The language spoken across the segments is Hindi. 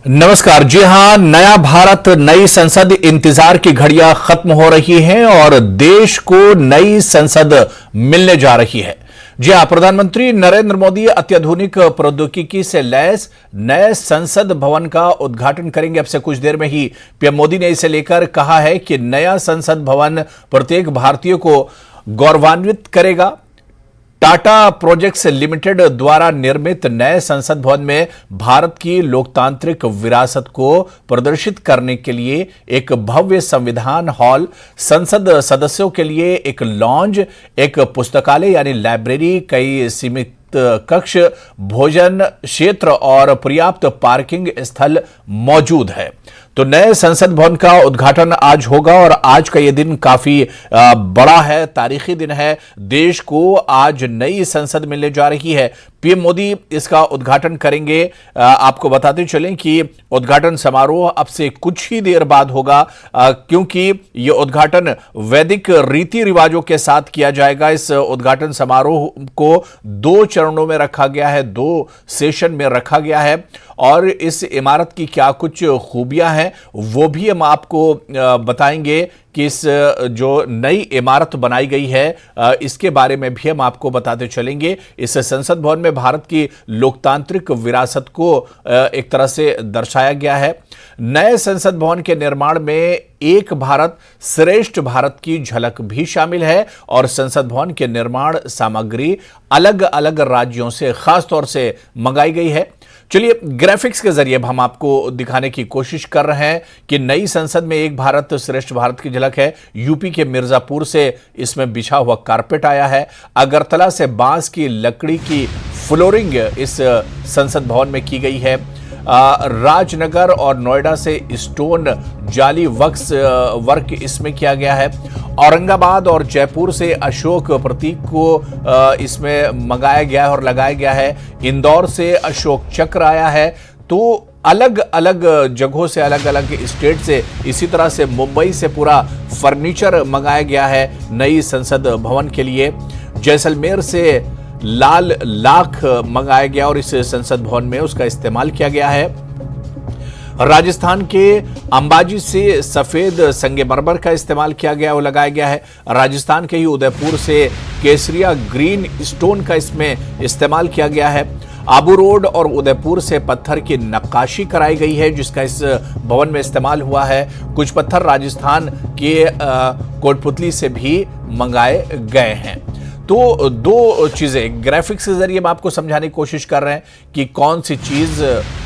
नमस्कार। जी हां, नया भारत नई संसद इंतजार की घड़ियां खत्म हो रही हैं और देश को नई संसद मिलने जा रही है। जी हां, प्रधानमंत्री नरेंद्र मोदी अत्याधुनिक प्रौद्योगिकी से लैस नए संसद भवन का उद्घाटन करेंगे। अब से कुछ देर में ही पीएम मोदी ने इसे लेकर कहा है कि नया संसद भवन प्रत्येक भारतीय को गौरवान्वित करेगा। टाटा प्रोजेक्ट्स लिमिटेड द्वारा निर्मित नए संसद भवन में भारत की लोकतांत्रिक विरासत को प्रदर्शित करने के लिए एक भव्य संविधान हॉल, संसद सदस्यों के लिए एक लॉन्ज, एक पुस्तकालय यानी लाइब्रेरी, कई सीमित कक्ष, भोजन क्षेत्र और पर्याप्त पार्किंग स्थल मौजूद है। तो नए संसद भवन का उद्घाटन आज होगा और आज का यह दिन काफी बड़ा है, तारीखी दिन है। देश को आज नई संसद मिलने जा रही है। पीएम मोदी इसका उद्घाटन करेंगे। आपको बताते चलें कि उद्घाटन समारोह अब से कुछ ही देर बाद होगा, क्योंकि यह उद्घाटन वैदिक रीति रिवाजों के साथ किया जाएगा। इस उद्घाटन समारोह को 2 चरणों में रखा गया है, 2 सेशन में रखा गया है और इस इमारत की क्या कुछ खूबियां हैं वो भी हम आपको बताएंगे कि इस जो नई इमारत बनाई गई है इसके बारे में भी हम आपको बताते चलेंगे। इस संसद भवन में भारत की लोकतांत्रिक विरासत को एक तरह से दर्शाया गया है। नए संसद भवन के निर्माण में एक भारत श्रेष्ठ भारत की झलक भी शामिल है और संसद भवन के निर्माण सामग्री अलग अलग राज्यों से खास तौर से मंगाई गई है। चलिए, ग्राफिक्स के जरिए हम आपको दिखाने की कोशिश कर रहे हैं कि नई संसद में एक भारत श्रेष्ठ भारत की झलक है। यूपी के मिर्जापुर से इसमें बिछा हुआ कारपेट आया है। अगरतला से बांस की लकड़ी की फ्लोरिंग इस संसद भवन में की गई है। राजनगर और नोएडा से स्टोन जाली वर्क इसमें किया गया है। औरंगाबाद और जयपुर से अशोक प्रतीक को इसमें मंगाया गया है और लगाया गया है। इंदौर से अशोक चक्र आया है। तो अलग अलग जगहों से, अलग अलग स्टेट से, इसी तरह से मुंबई से पूरा फर्नीचर मंगाया गया है नई संसद भवन के लिए। जैसलमेर से लाल लाख मंगाया गया और इस संसद भवन में उसका इस्तेमाल किया गया है। राजस्थान के अंबाजी से सफेद संगमरमर का इस्तेमाल किया गया, वो लगाया गया है। राजस्थान के ही उदयपुर से केसरिया ग्रीन स्टोन का इसमें इस्तेमाल किया गया है। आबू रोड और उदयपुर से पत्थर की नक्काशी कराई गई है जिसका इस भवन में इस्तेमाल हुआ है। कुछ पत्थर राजस्थान के कोटपुतली से भी मंगाए गए हैं। तो 2 चीजें ग्राफिक्स के जरिए हम आपको समझाने की कोशिश कर रहे हैं कि कौन सी चीज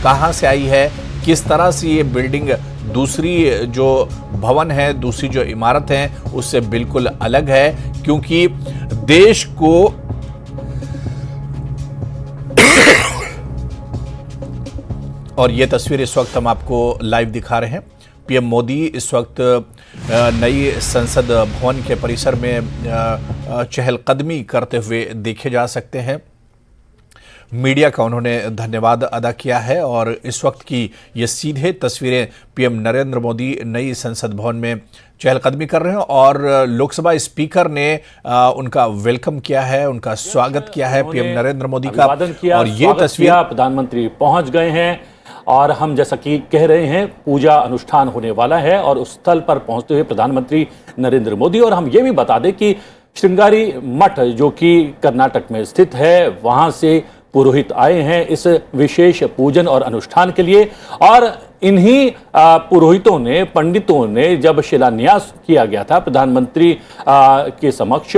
कहां से आई है, किस तरह से ये बिल्डिंग दूसरी जो भवन है, दूसरी जो इमारत है उससे बिल्कुल अलग है, क्योंकि देश को और ये तस्वीर इस वक्त हम आपको लाइव दिखा रहे हैं। पीएम मोदी इस वक्त नई संसद भवन के परिसर में चहलकदमी करते हुए देखे जा सकते हैं। मीडिया का उन्होंने धन्यवाद अदा किया है और इस वक्त की ये सीधे तस्वीरें पीएम नरेंद्र मोदी नई संसद भवन में चहलकदमी कर रहे हैं और लोकसभा स्पीकर ने उनका वेलकम किया है, उनका स्वागत किया है पीएम नरेंद्र मोदी का। और ये तस्वीर प्रधानमंत्री पहुंच गए हैं और हम जैसा कि कह रहे हैं पूजा अनुष्ठान होने वाला है और उस स्थल पर पहुंचते हुए प्रधानमंत्री नरेंद्र मोदी, और हम ये भी बता दें कि श्रृंगारी मठ जो कि कर्नाटक में स्थित है वहां से पुरोहित आए हैं इस विशेष पूजन और अनुष्ठान के लिए। और इन्हीं पुरोहितों ने, पंडितों ने जब शिलान्यास किया गया था प्रधानमंत्री के समक्ष,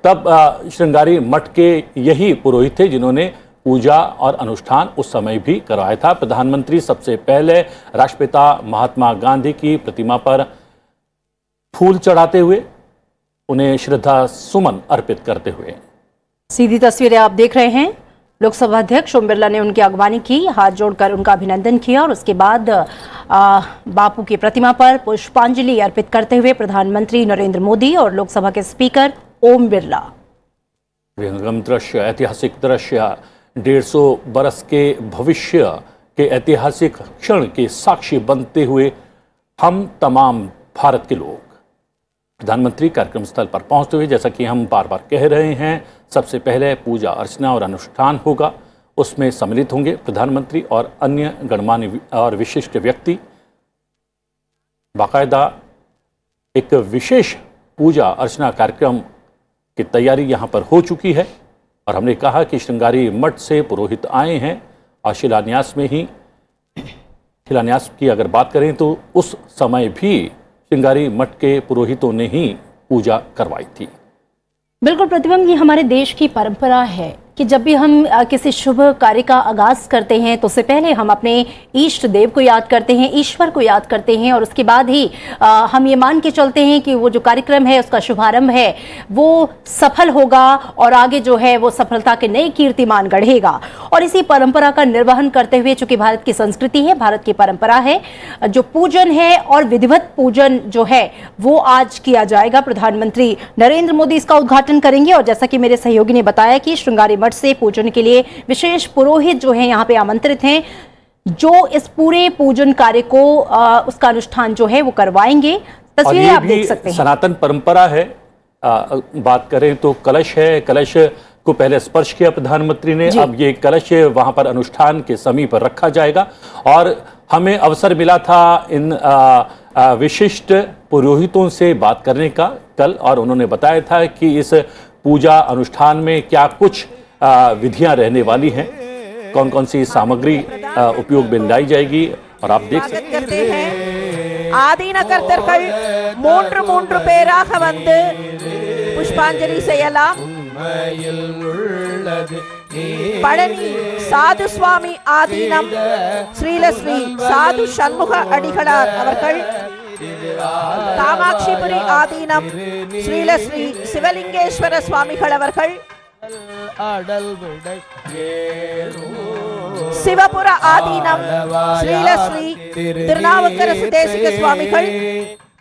तब श्रृंगारी मठ के यही पुरोहित थे जिन्होंने पूजा और अनुष्ठान उस समय भी करवाया था। प्रधानमंत्री सबसे पहले राष्ट्रपिता महात्मा गांधी की प्रतिमा पर फूल चढ़ाते हुए उन्हें श्रद्धा सुमन अर्पित करते हुए। सीधी तस्वीरें आप देख रहे हैं। लोकसभा अध्यक्ष ओम बिरला ने उनकी अगवानी की, हाथ जोड़कर उनका अभिनंदन किया और उसके बाद बापू की प्रतिमा पर पुष्पांजलि अर्पित करते हुए प्रधानमंत्री नरेंद्र मोदी और लोकसभा के स्पीकर ओम बिरला। दृश्य, ऐतिहासिक दृश्य, 150 बरस के भविष्य के ऐतिहासिक क्षण के साक्षी बनते हुए हम तमाम भारत के लोग। प्रधानमंत्री कार्यक्रम स्थल पर पहुंचते हुए, जैसा कि हम बार बार कह रहे हैं, सबसे पहले पूजा अर्चना और अनुष्ठान होगा। उसमें सम्मिलित होंगे प्रधानमंत्री और अन्य गणमान्य और विशिष्ट व्यक्ति। बाकायदा एक विशेष पूजा अर्चना कार्यक्रम की तैयारी यहाँ पर हो चुकी है और हमने कहा कि श्रृंगारी मठ से पुरोहित आए हैं और शिलान्यास की अगर बात करें तो उस समय भी श्रृंगारी मठ के पुरोहितों ने ही पूजा करवाई थी। बिल्कुल प्रतिबंध, ये हमारे देश की परंपरा है कि जब भी हम किसी शुभ कार्य का आगाज करते हैं तो उससे पहले हम अपने इष्ट देव को याद करते हैं, ईश्वर को याद करते हैं और उसके बाद ही हम ये मान के चलते हैं कि वो जो कार्यक्रम है उसका शुभारंभ है वो सफल होगा और आगे जो है वो सफलता के नए कीर्तिमान गढ़ेगा। और इसी परंपरा का निर्वहन करते हुए, चूंकि भारत की संस्कृति है, भारत की परंपरा है, जो पूजन है और विधिवत पूजन जो है वो आज किया जाएगा। प्रधानमंत्री नरेंद्र मोदी इसका उद्घाटन करेंगे और जैसा कि मेरे सहयोगी ने बताया कि श्रृंगारी मठ से पूजन के लिए विशेष पुरोहित जो है यहाँ पे आमंत्रित हैं, जो इस पूरे पूजन कार्य को उसका अनुष्ठान जो है वो करवाएंगे। तस्वीरें आप देख सकते हैं। सनातन परंपरा है। बात करें तो कलश है, कलश को पहले स्पर्श किया प्रधानमंत्री ने, अब ये कलश वहां पर अनुष्ठान के समीप रखा जाएगा। और हमें अवसर मिला था इन विशिष्ट पुरोहितों से बात करने का कल, और उन्होंने बताया था कि इस पूजा अनुष्ठान में क्या कुछ विधियां रहने वाली हैं, कौन कौन सी सामग्री उपयोग में लाई जाएगी। और आप देख सकते हैं आदीन कर्तர்கள் 3 பேராக வந்து புஷ்பாஞ்சலி செய்யலாம்। பழனி சாது சுவாமி ஆதீனம் ஸ்ரீலஸ்ரீ சாது சண்முக அடிகளார் அவர்கள், காமாட்சிபுரி ஆதீனம் ஸ்ரீலஸ்ரீ சிவலிங்கேஸ்வர சுவாமிகள் அவர்கள், சிவபுர ஆதீனம் ஸ்ரீலஸ்ரீ திருநாவுக்கரசு தேசிக சுவாமிகள்,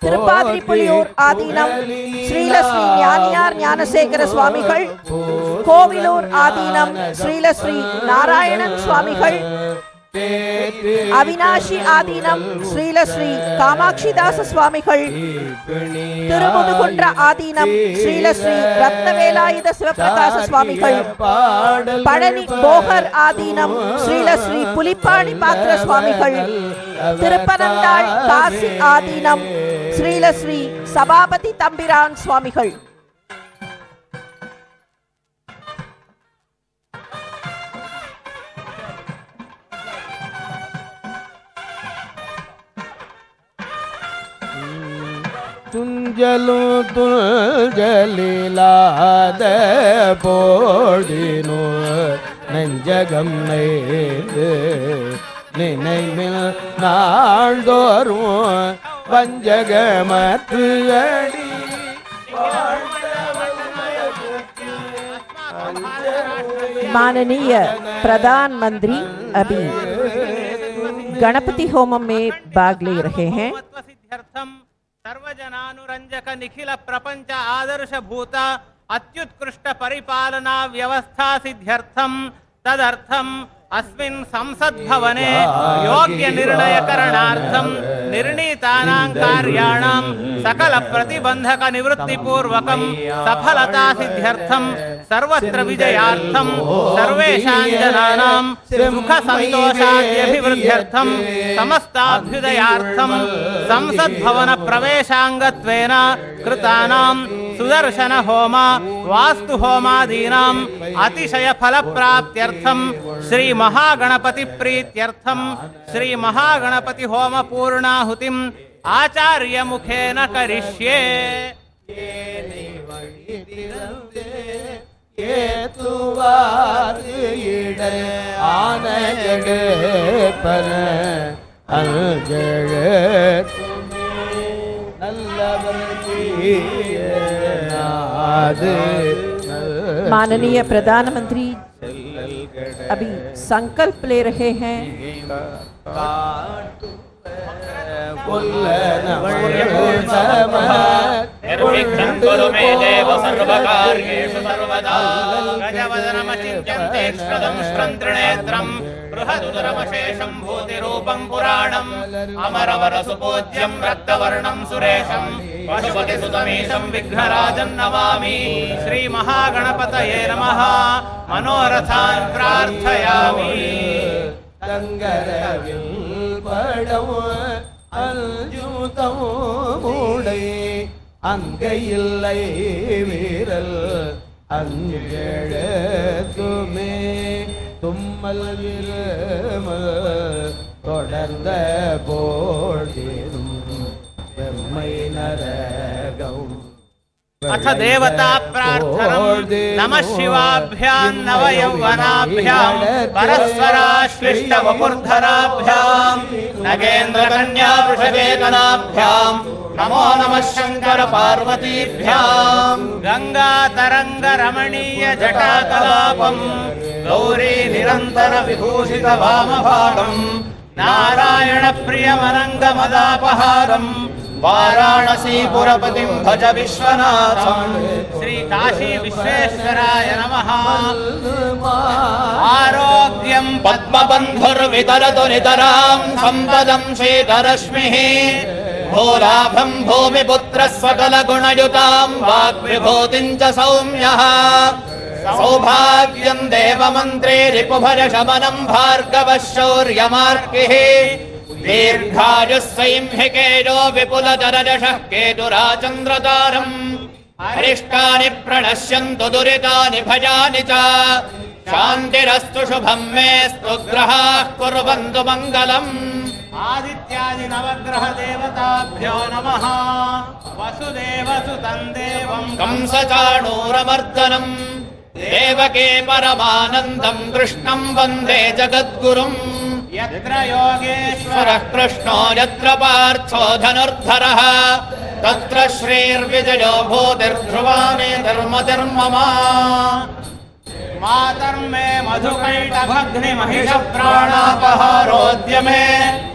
திருப்பாதிரிப்புலியூர் ஆதீனம் ஸ்ரீலஸ்ரீ ஞானியார் ஞானசேகர சுவாமிகள், கோவிலூர் ஆதீனம் ஸ்ரீலஸ்ரீ நாராயணன் சுவாமிகள், அவினாஷி ஆதீனம் ஸ்ரீலஸ்ரீ காமாட்சிதாச சுவாமிகள், திருமுதுகுன்ற ஆதீனம் ஸ்ரீலஸ்ரீ ரத்னவேலாயுத சிவபிரகாச சுவாமிகள், பழனி போகர் ஆதீனம் ஸ்ரீலஸ்ரீ புலிப்பாணி பாத்திர சுவாமிகள், திருப்பனந்தாள் காசி ஆதீனம் ஸ்ரீலஸ்ரீ சபாபதி தம்பிரான் சுவாமிகள்। துஞ்சலு துஞ்சலிலாத போடினோ நெஞ்சகம் நெய்து நினைவில் நாள்தோறும் வஞ்சகமற்று அடி माननीय प्रधानमंत्री अभी गणपति होमम में भाग ले रहे हैं। सर्वजनानुरंजक निखिल प्रपंच आदर्श भूत अत्युत्कृष्ट परिपालना व्यवस्था सिद्ध्यर्थम तदर्थम अस्मिन् संसद भवने योग्य निर्णय करणार्थम निर्णीतानां कार्याणां सकल प्रतिबंधक निवृत्ति पूर्वकं सफलता सिद्ध्यर्थम सर्वत्र विजयार्थम सर्वेषां जनानां सुख संतोषाद्यभिवृद्ध्यर्थम समस्ताभ्युदयार्थम संसद भवन प्रवेशांगत्वेन कृतानां सुदर्शन होम वास्तु होमादीनां अतिशय फल प्राप्त्यर्थम श्री महागणपति प्रीत्यर्थम श्री महागणपति होम पूर्णाहुतिम आचार्य मुखेन करिष्ये। माननीय प्रधानमंत्री अभी संकल्प ले रहे हैं। निर्विघ्नं कुरु मे देव सर्वकार्येषु सर्वदा गजवदनमचिन्त्यन्ते श्रदं त्रिनेत्रं बृहदुदरमशेषं भूतिरूपं पुराणम् अमरवरसुपूज्यं रक्तवर्णं सुरेशं पशुपतिसुतमीशं विघ्नराजं नमामि। श्रीमहागणपतये नमः। मनोरथान् प्रार्थयामि। தங்கரவில் படம் அல்ஜூதம் மூடை அங்கையில்லை வீரல் அஞ்செழுத்துமே தும்மல் விருமல் தொடர்ந்த போழ்திரும் வெம்மை நரகம் अथ देवता प्रार्थनम्। नमः शिवाभ्यां नवयौवनाभ्यां परस्पराश्लिष्टवपुर्धराभ्यां नगेन्द्रकन्या वृषवेतनाभ्यां नमो नमः शंकर पार्वतीभ्यां। गंगातरंगरमणीय जटाकलापम् गौरी निरंतर विभूषित वामभागम् नारायण प्रियमरंगमदापहारम् वाराणसीपुरपतिं भज विश्वनाथम्। श्री काशी विश्वेश्वराय नमः। आरोग्यं पद्मबन्धुर्वितरतु नितरां सम्पदं शीतरश्मिः भूलाभं भूमिपुत्रः सकलगुणयुतां वाग्विभूतिं च सौम्यः सौभाग्यं देवमन्त्रे रिपुभयशमनं भार्गवः शौर्यमार्किः दीर्घायुः सैंहिकेयो विपुलतरजशः केतुराचन्द्रतारम् अरिष्टानि प्रणश्यन्तु दुरितानि भयानि च शान्तिरस्तु शुभं मेस्तु ग्रहाः कुर्वन्तु मङ्गलम्। आदित्यादि नवग्रह देवताभ्यो नमः। वसुदेवसुतं देवं कंसचाणूरमर्दनम् देवके परमानन्दं कृष्णं वन्दे जगद्गुरुम्। यत्र योगेश्वरः कृष्णो यत्र पार्थो धनुर्धरः तत्र श्रीर्विजयो भूतिर्ध्रुवामे धर्मधर्मम। मातर्मे मधुकैटभग्निमहिषप्राणापहारोद्यमे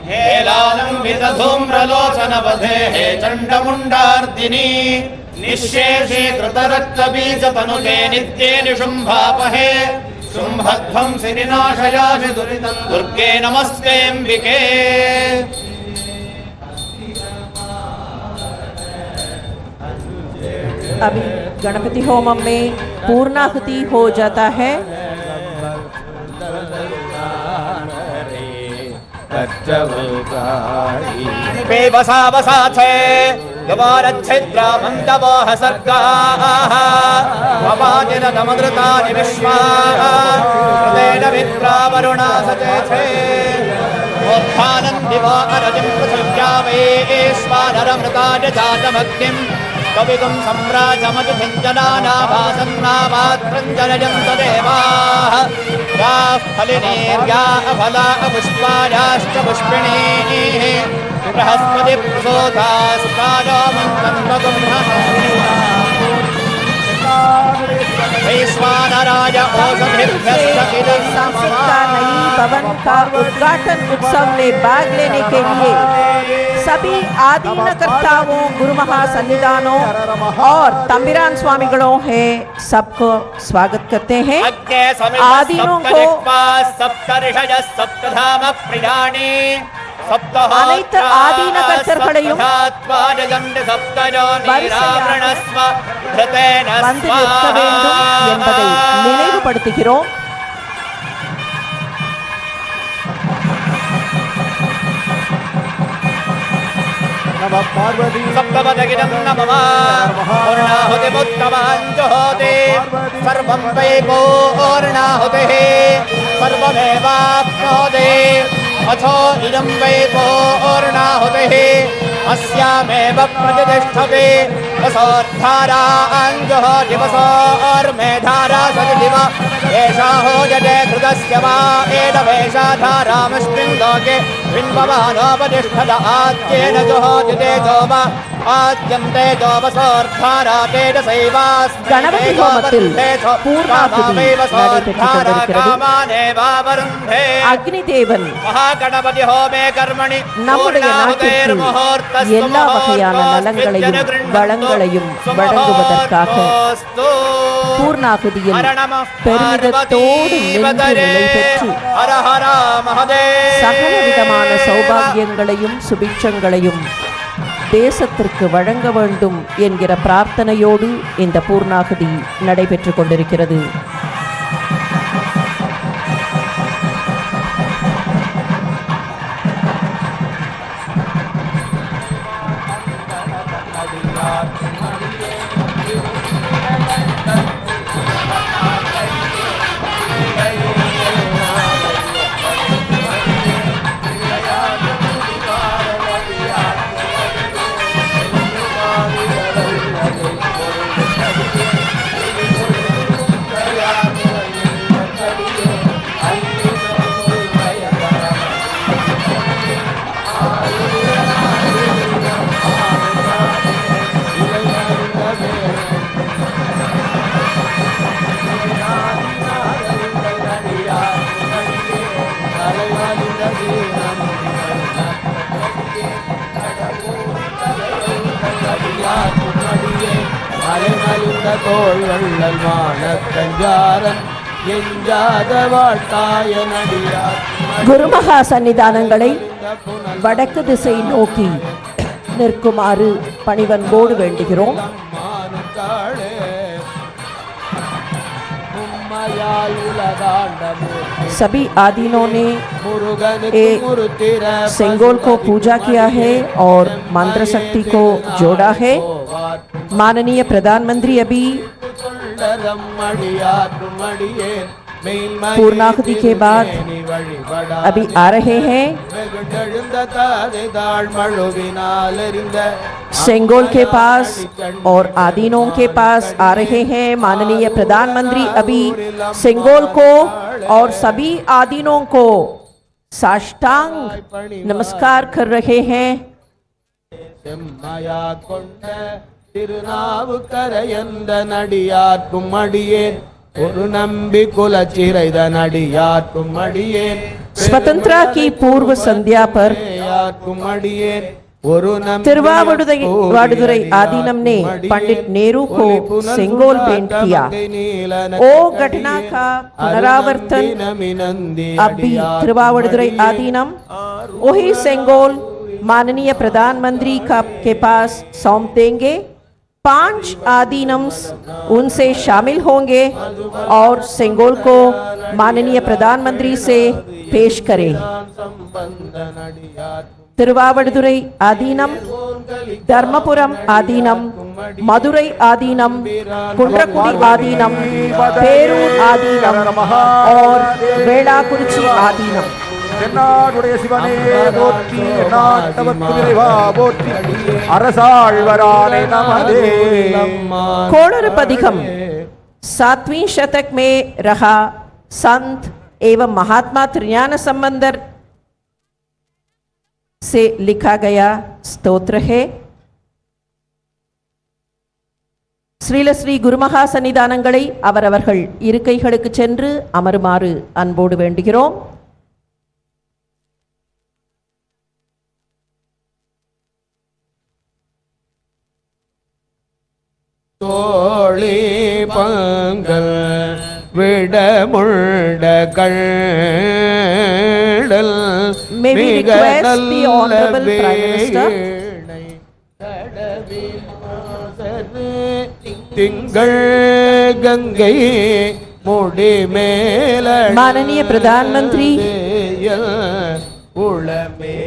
हेलालम्बितधूम्रलोचनवधेः चण्डमुण्डार्दिनी निःशेषीकृतरक्तबीजतनुते नित्ये निशुम्भापहे शुम्भध्वंसि विनाशयामि दुरितं दुर्गे नमस्तेऽम्बिके। अभी गणपति होमम में पूर्णाहुति हो जाता है। बेबसावसाथे द्वारच्छिद्रामन्तवोह सर्गाः अपाजिनतमदृतानि विश्वाः हृदेन विद्रावरुणा सचेथे उत्थानं दिवो अरजिं पृथिव्यामेश्वानरमृताय जातमग्निम् कविगुं सम्राजमधुभिञ्जनानाभासन्नामात्रञ्जनयन्त देवाः याः फलिनीर्या अफला अपुष्पायाश्च पुष्पिणीः बृहस्पति प्रसोदास्तायो मन्त्रं वैश्वानराय सांसद का नई भवन का उद्घाटन उत्सव में भाग लेने के लिए सभी आदीनकर्ताओं गुरु महासन्निधानों और तंबिरान स्वामीगणों है सबको स्वागत करते हैं। आदीनों को அனைத்து ஆதீன கர்த்தர்களையும் வந்து நிற்க வேண்டும் என்பதை நினைவுபடுத்துகிறோம்। सप्तपदगिनं नमः पूर्णाहुतिमुत्तमाञ्जुहोति सर्वं वै पूर्णाहुतिः सर्वमेवाप्नोति अथो इदं वै पूर्णाहुतिः अस्यामेव प्रतिष्ठते वसोर्धाराञ्जुहोति वसोर्मेधारा सदिव एषा होजते कृतस्य वा एतवेषा धारामस्मिन् लोके बिम्बमानोपतिष्ठत आद्येन जुहोति तेजो वा आद्यन्ते जोवसोर्धारा तेजसैवास्मै गणपति होमத்தில் பூர்ணாहुति நடைபெற்று கொண்டிருக்கிறது। அக்னி தேவன் महागणपति होमे कर्मणि நம்முடைய நாட்டிற்கு எல்லா வகையான நலங்களையும் வளங்களையும் வழங்குவதற்காக பூர்ணாகுதியில் பெருமிதத்தோடு நின்று நிலை பெற்று சகல விதமான சௌபாகியங்களையும் சுபிட்சங்களையும் தேசத்திற்கு வழங்க வேண்டும் என்கிற பிரார்த்தனையோடு இந்த பூர்ணாகுதி நடைபெற்று கொண்டிருக்கிறது. தோள்வள்ளல் வானத்தஞ்சாரன் எஞ்சாத வாழ்த்தாய நடியார். குருமகா சன்னிதானங்களை வடக்கு திசை நோக்கி நிற்குமாறு பணிவன்போடு வேண்டுகிறோம். सभी आदीनों ने सेंगोल को पूजा किया है और मंत्र शक्ति को जोड़ा है. माननीय प्रधानमंत्री अभी पूर्णाहुति के बाद अभी आ रहे हैं. सेंगोल के पास और आदीनों के पास आ रहे हैं. माननीय प्रधानमंत्री अभी सेंगोल को और सभी आदीनों को साष्टांग नमस्कार कर रहे हैं. திருநாவுக்கரையந்த நடியார்க்கும் அடியேன் ஒரு நம்பி குலச்சிறைத நடியார்க்கும் அடியேன். स्वतंत्रता की पूर्व संध्या पर तिरुवावडुरै आदीनम ने पंडित नेहरू को सेंगोल भेंट किया. ओ घटना का पुनरावर्तन अब भी तिरुवावडुरै आदीनम वही सेंगोल माननीय प्रधानमंत्री के पास सौंप देंगे. 5 आदीनम्स उनसे शामिल होंगे और सेंगोल को माननीय प्रधानमंत्री से पेश करें. तिरुवावडुरै आदीनम, धर्मपुरम आदीनम, मदुरै आदीनम, कुंड्रकुडी आदीनम, पेरूर आदीनम और वेलाकुरिची आदीनम. தென்னாடுடைய சிவனே போற்றி, நாட்டவர்க்கு இறைவா போற்றி, அரசாழ்வரானே நமதே. कोणरपदिकम 7वीं शतक में रहा संत एवं महात्मा त्रिज्ञान संबंधर से लिखा गया स्तोत्र है. ஸ்ரீல ஸ்ரீ குருமகா சன்னிதானங்களை அவரவர்கள் இருக்கைகளுக்கு சென்று அமருமாறு அன்போடு வேண்டுகிறோம். தோழி Panghal விடமுண்ட கள்ளல் May we request the Honorable Prime Minister திங்கள் கங்கை முடி மேல माननीय प्रधानमंत्री उलमे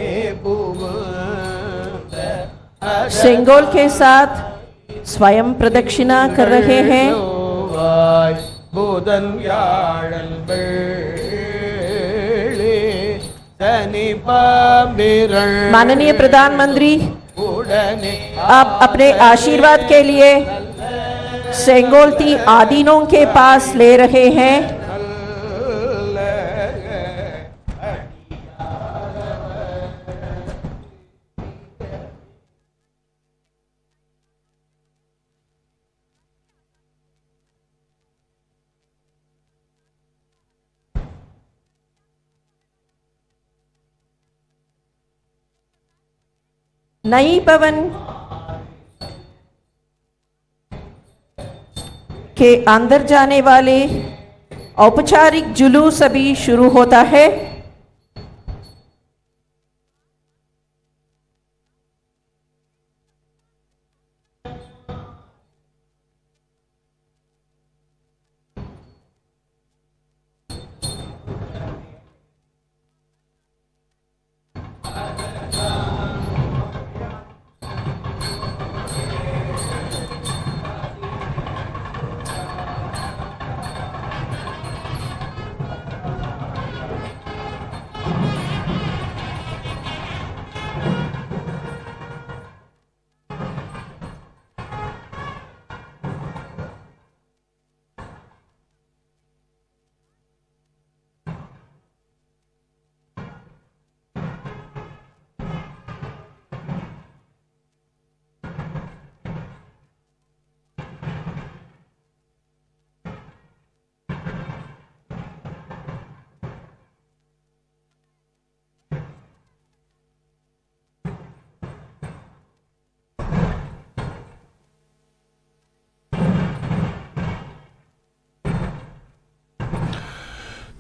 सेंगोल के साथ स्वयं प्रदक्षिणा कर रहे हैं. बुधन व्याழன் शनि पाबिरण. माननीय प्रधानमंत्री आप अपने आशीर्वाद के लिए सेंगोल 3 आदीनों के पास ले रहे हैं. नई भवन के अंदर जाने वाले औपचारिक जुलूस अभी शुरू होता है.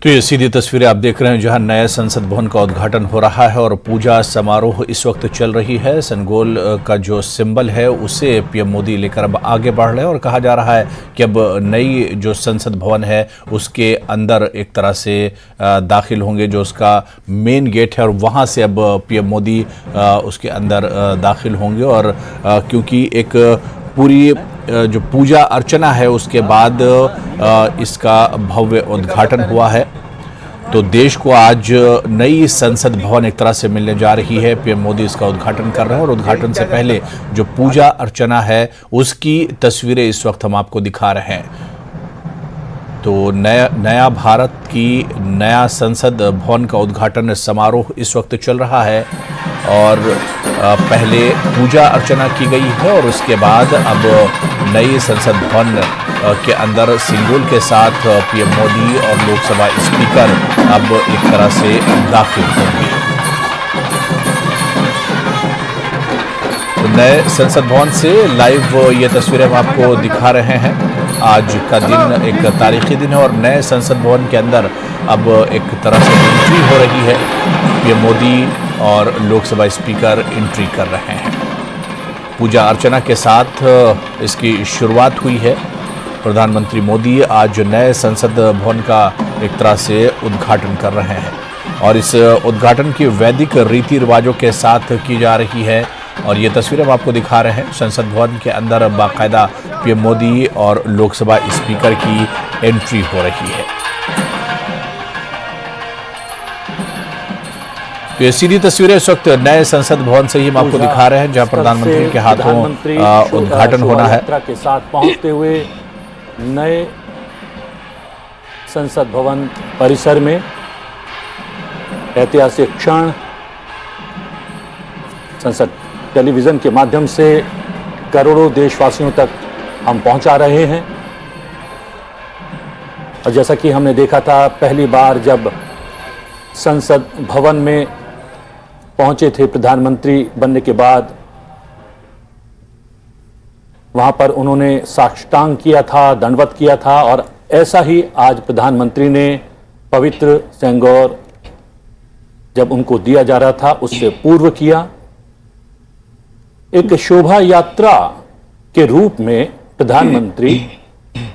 तो ये सीधी तस्वीरें आप देख रहे हैं जहां नए संसद भवन का उद्घाटन हो रहा है और पूजा समारोह इस वक्त चल रही है। संगोल का जो सिंबल है उसे पीएम मोदी लेकर अब आगे बढ़ रहे हैं और कहा जा रहा है कि अब नई जो संसद भवन है उसके अंदर एक तरह से दाखिल होंगे, जो उसका मेन गेट है और वहां से अब पीएम मोदी उसके अंदर दाखिल होंगे। और क्योंकि एक पूरी जो पूजा अर्चना है उसके बाद इसका भव्य उद्घाटन हुआ है, तो देश को आज नई संसद भवन एक तरह से मिलने जा रही है। पीएम मोदी इसका उद्घाटन कर रहे हैं और उद्घाटन से पहले जो पूजा अर्चना है उसकी तस्वीरें इस वक्त हम आपको दिखा रहे हैं। तो नया भारत की नया संसद भवन का उद्घाटन समारोह इस वक्त चल रहा है और पहले पूजा अर्चना की गई है और उसके बाद अब नई संसद भवन के अंदर सिंगोल के साथ पीएम मोदी और लोकसभा स्पीकर अब एक तरह से दाखिल होंगे। तो नए संसद भवन से लाइव ये तस्वीरें हम आपको दिखा रहे हैं। आज का दिन एक तारीखी दिन है और नए संसद भवन के अंदर अब एक तरह से एंट्री हो रही है। पीएम मोदी और लोकसभा स्पीकर एंट्री कर रहे हैं। पूजा अर्चना के साथ इसकी शुरुआत हुई है। प्रधानमंत्री मोदी आज नए संसद भवन का एक तरह से उद्घाटन कर रहे हैं और इस उद्घाटन की वैदिक रीति रिवाजों के साथ की जा रही है। और ये तस्वीरें हम आपको दिखा रहे हैं। संसद भवन के अंदर बाकायदा पीएम मोदी और लोकसभा स्पीकर की एंट्री हो रही है। तो ये सीधी तस्वीरें इस वक्त नए संसद भवन से ही हम आपको दिखा रहे हैं जहां प्रधानमंत्री के हाथों उद्घाटन होना है। के साथ पहुंचते हुए नए संसद भवन परिसर में ऐतिहासिक क्षण संसद टेलीविजन के माध्यम से करोड़ों देशवासियों तक हम पहुंचा रहे हैं। और जैसा कि हमने देखा था पहली बार जब संसद भवन में पहुंचे थे प्रधानमंत्री बनने के बाद, वहां पर उन्होंने साष्टांग किया था, दंडवत किया था और ऐसा ही आज प्रधानमंत्री ने पवित्र सेंगोर जब उनको दिया जा रहा था उससे पूर्व किया। एक शोभा यात्रा के रूप में प्रधानमंत्री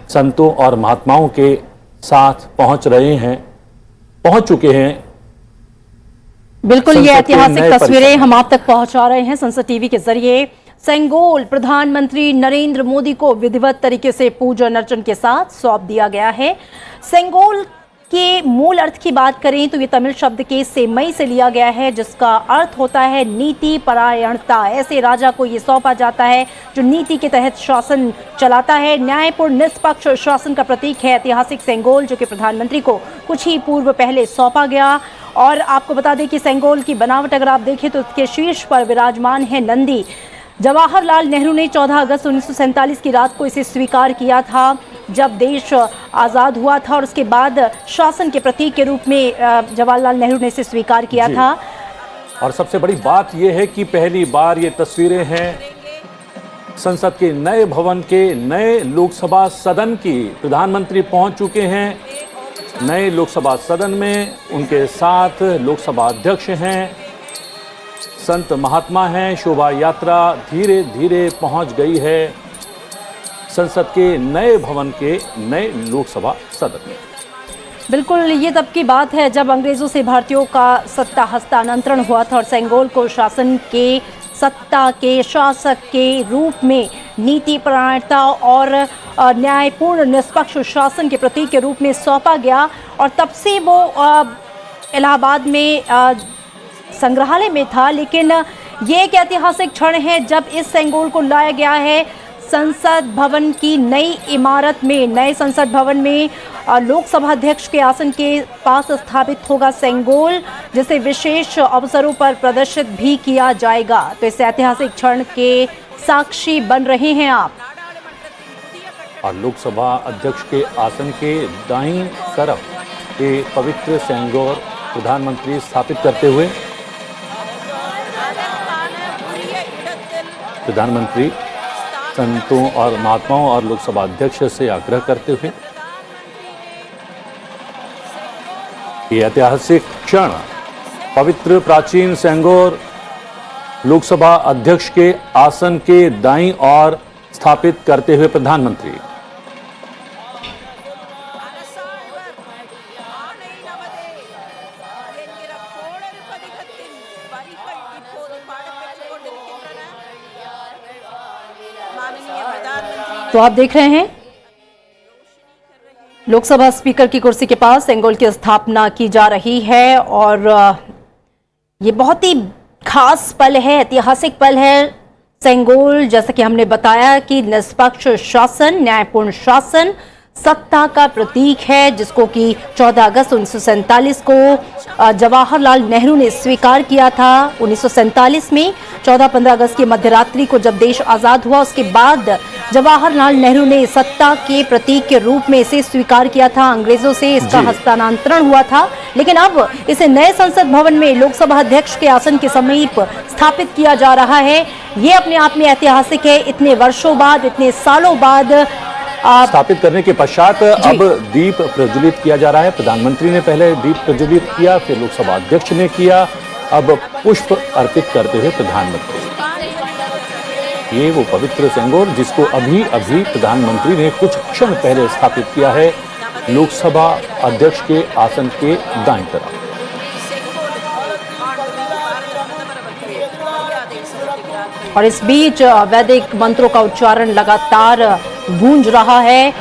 संतों और महात्माओं के साथ पहुंच चुके हैं। बिल्कुल, ये ऐतिहासिक तस्वीरें हम आप तक पहुंचा रहे हैं संसद टीवी के जरिए। सेंगोल प्रधानमंत्री नरेंद्र मोदी को विधिवत तरीके से पूजन अर्चन के साथ सौंप दिया गया है। सेंगोल के मूल अर्थ की बात करें तो ये तमिल शब्द के सेमई से लिया गया है, जिसका अर्थ होता है नीति परायणता। ऐसे राजा को ये सौंपा जाता है जो नीति के तहत शासन चलाता है। न्यायपूर्ण निष्पक्ष शासन का प्रतीक है ऐतिहासिक सेंगोल, जो कि प्रधानमंत्री को कुछ ही पूर्व पहले सौंपा गया। और आपको बता दें कि सेंगोल की बनावट अगर आप देखें तो उसके शीर्ष पर विराजमान है नंदी। जवाहरलाल नेहरू ने 14 अगस्त 1947 की रात को इसे स्वीकार किया था जब देश आज़ाद हुआ था और उसके बाद शासन के प्रतीक के रूप में जवाहरलाल नेहरू ने इसे स्वीकार किया था। और सबसे बड़ी बात यह है कि पहली बार ये तस्वीरें हैं संसद के नए भवन के नए लोकसभा सदन की। प्रधानमंत्री पहुंच चुके हैं नए लोकसभा सदन में, उनके साथ लोकसभा अध्यक्ष हैं, संत महात्मा हैं। शोभा यात्रा धीरे धीरे पहुंच गई है संसद के नए भवन के नए लोकसभा सदन में। बिल्कुल, ये तब की बात है जब अंग्रेजों से भारतीयों का सत्ता हस्तांतरण हुआ था और सेंगोल को शासन के सत्ता के शासक के रूप में नीति परायणता और न्यायपूर्ण निष्पक्ष शासन के प्रतीक के रूप में सौंपा गया। और तब से वो इलाहाबाद में संग्रहालय में था। लेकिन ये एक ऐतिहासिक क्षण है जब इस सेंगोल को लाया गया है संसद भवन की नई इमारत में। नए संसद भवन में लोकसभा अध्यक्ष के आसन के पास स्थापित होगा सेंगोल, जिसे विशेष अवसरों पर प्रदर्शित भी किया जाएगा। तो इस ऐतिहासिक क्षण के साक्षी बन रहे हैं आप। और लोकसभा अध्यक्ष के आसन के दाईं तरफ ये पवित्र सेंगोर प्रधानमंत्री स्थापित करते हुए प्रधानमंत्री संतों और महात्माओं और लोकसभा अध्यक्ष से आग्रह करते हुए ये ऐतिहासिक क्षण पवित्र प्राचीन सेंगोर लोकसभा अध्यक्ष के आसन के दाईं ओर स्थापित करते हुए प्रधानमंत्री। तो आप देख रहे हैं लोकसभा स्पीकर की कुर्सी के पास सेंगोल की स्थापना की जा रही है और ये बहुत ही खास पल है, ऐतिहासिक पल है। सेंगोल, जैसा कि हमने बताया कि निष्पक्ष शासन, न्यायपूर्ण शासन सत्ता का प्रतीक है, जिसको कि 14 अगस्त 1947 को जवाहरलाल नेहरू ने स्वीकार किया था। 1947 में 14-15 अगस्त की मध्यरात्रि को जब देश आज़ाद हुआ, उसके बाद जवाहरलाल नेहरू ने सत्ता के प्रतीक के रूप में इसे स्वीकार किया था। अंग्रेजों से इसका हस्तांतरण हुआ था, लेकिन अब इसे नए संसद भवन में लोकसभा अध्यक्ष के आसन के समीप स्थापित किया जा रहा है। ये अपने आप में ऐतिहासिक है। इतने वर्षों बाद, इतने सालों बाद स्थापित करने के पश्चात अब दीप प्रज्वलित किया जा रहा है। प्रधानमंत्री ने पहले दीप प्रज्वलित किया, फिर लोकसभा अध्यक्ष ने किया, अब पुष्प अर्पित करते हुए प्रधानमंत्री। ये वो पवित्र सेंगोर जिसको अभी अभी प्रधानमंत्री ने कुछ क्षण पहले स्थापित किया है लोकसभा अध्यक्ष के आसन के दाईं तरफ। और इस बीच वैदिक मंत्रों का उच्चारण लगातार गूंज रहा है,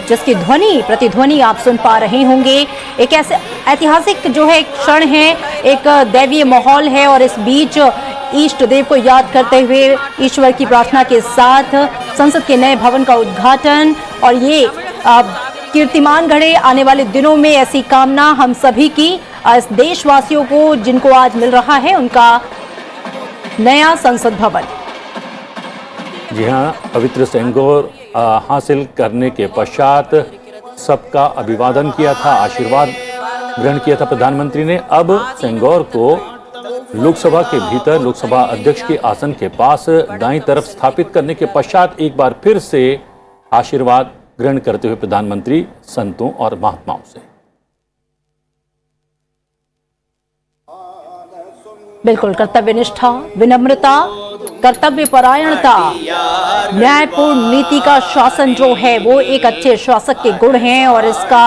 जिसकी ध्वनि प्रतिध्वनि आप सुन पा रहे होंगे। एक ऐसे ऐतिहासिक जो है क्षण है, एक दैवीय माहौल है और इस बीच इष्ट देव को याद करते हुए ईश्वर की प्रार्थना के साथ संसद के नए भवन का उद्घाटन। और ये कीर्तिमान गढ़े आने वाले दिनों में, ऐसी कामना हम सभी की, इस देशवासियों को जिनको आज मिल रहा है उनका नया संसद भवन। जी हाँ, पवित्र सेंगोर हासिल करने के पश्चात सबका अभिवादन किया था, आशीर्वाद ग्रहण किया था प्रधानमंत्री ने। अब सेंगोर को लोकसभा के भीतर लोकसभा अध्यक्ष के आसन के पास दाईं तरफ स्थापित करने के पश्चात एक बार फिर से आशीर्वाद ग्रहण करते हुए प्रधानमंत्री संतों और महात्माओं से। बिल्कुल कर्तव्य निष्ठा, विनम्रता, कर्तव्य परायणता, न्यायपूर्ण नीति का शासन जो है वो एक अच्छे शासक के गुण हैं और इसका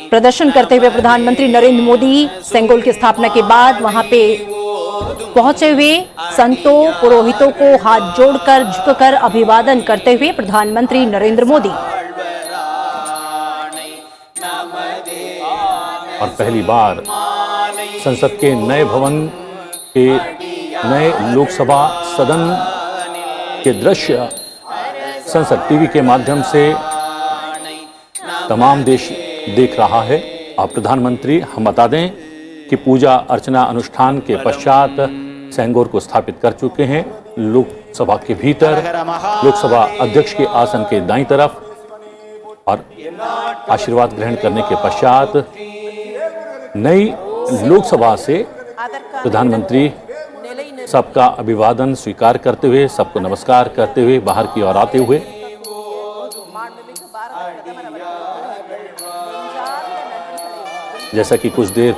प्रदर्शन करते हुए प्रधानमंत्री नरेंद्र मोदी सेंगोल की स्थापना के बाद वहां पे पहुंचे हुए संतों, पुरोहितों को हाथ जोड़कर, झुककर अभिवादन करते हुए प्रधानमंत्री नरेंद्र मोदी। और पहली बार संसद के नए भवन के नए लोकसभा सदन के दृश्य संसद टीवी के माध्यम से तमाम देश देख रहा है। और प्रधानमंत्री, हम बता दें कि पूजा अर्चना अनुष्ठान के पश्चात सेंगोर को स्थापित कर चुके हैं लोकसभा के भीतर, लोकसभा अध्यक्ष के आसन के दाईं तरफ। और आशीर्वाद ग्रहण करने के पश्चात नई लोकसभा से प्रधानमंत्री सबका अभिवादन स्वीकार करते हुए, सबको नमस्कार करते हुए बाहर की ओर आते हुए जैसा कि कुछ देर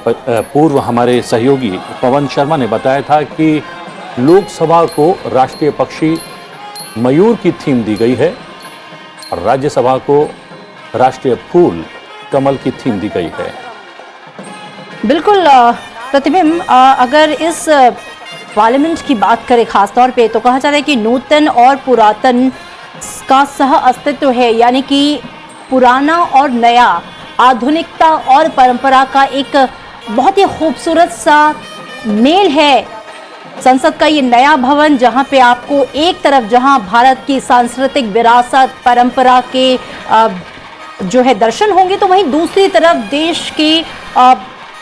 पूर्व हमारे सहयोगी पवन शर्मा ने बताया था कि लोकसभा को राष्ट्रीय पक्षी मयूर की थीम दी गई है और राज्यसभा को राष्ट्रीय फूल कमल की थीम दी गई है। बिल्कुल प्रतिबिंब, अगर इस पार्लियामेंट की बात करें खास तौर पे, तो कहा जाता है कि नूतन और पुरातन का सह अस्तित्व है, यानी कि पुराना और नया, आधुनिकता और परंपरा का एक बहुत ही खूबसूरत सा मेल है। संसद का ये नया भवन, जहां पे आपको एक तरफ जहां भारत की सांस्कृतिक विरासत, परंपरा के जो है दर्शन होंगे, तो वहीं दूसरी तरफ देश के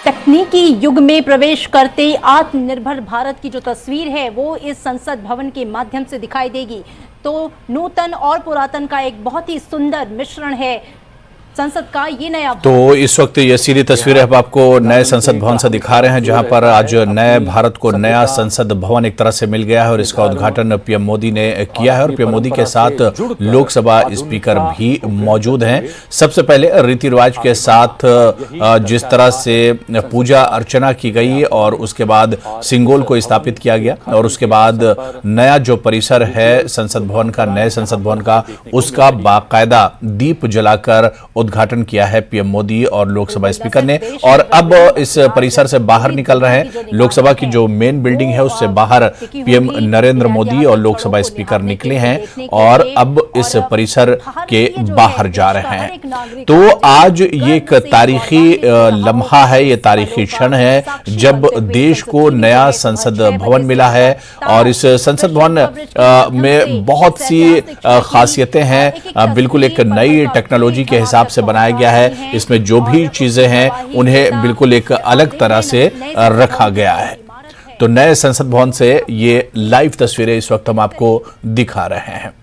तकनीकी युग में प्रवेश करते आत्मनिर्भर भारत की जो तस्वीर है वो इस संसद भवन के माध्यम से दिखाई देगी। तो नूतन और पुरातन का एक बहुत ही सुंदर मिश्रण है। संसद का ये नया तो इस वक्त ये सीधी तस्वीरें हम आपको नए संसद भवन से दिखा रहे हैं, जहां पर आज नए भारत को नया संसद भवन एक तरह से मिल गया है और इसका उद्घाटन पीएम मोदी ने किया है और पीएम मोदी के साथ लोकसभा स्पीकर भी मौजूद हैं। सबसे पहले रीति रिवाज के साथ जिस तरह से पूजा अर्चना की गई और उसके बाद सिंगोल को स्थापित किया गया और उसके बाद नया जो परिसर है संसद भवन का, नए संसद भवन का, उसका बाकायदा दीप जलाकर उद्घाटन किया है पीएम मोदी और लोकसभा स्पीकर ने। और अब इस परिसर से बाहर निकल रहे हैं। लोकसभा की जो मेन बिल्डिंग है उससे बाहर पीएम नरेंद्र मोदी और लोकसभा स्पीकर निकले हैं और अब इस परिसर के बाहर जा रहे हैं। तो आज ये एक तारीखी लम्हा है, ये तारीखी क्षण है जब देश को नया संसद भवन मिला है और इस संसद भवन में बहुत सी खासियतें हैं। बिल्कुल एक नई टेक्नोलॉजी के हिसाब से बनाया गया है। इसमें जो भी चीजें हैं उन्हें बिल्कुल एक अलग तरह से रखा गया है। तो नए संसद भवन से ये लाइव तस्वीरें इस वक्त हम आपको दिखा रहे हैं।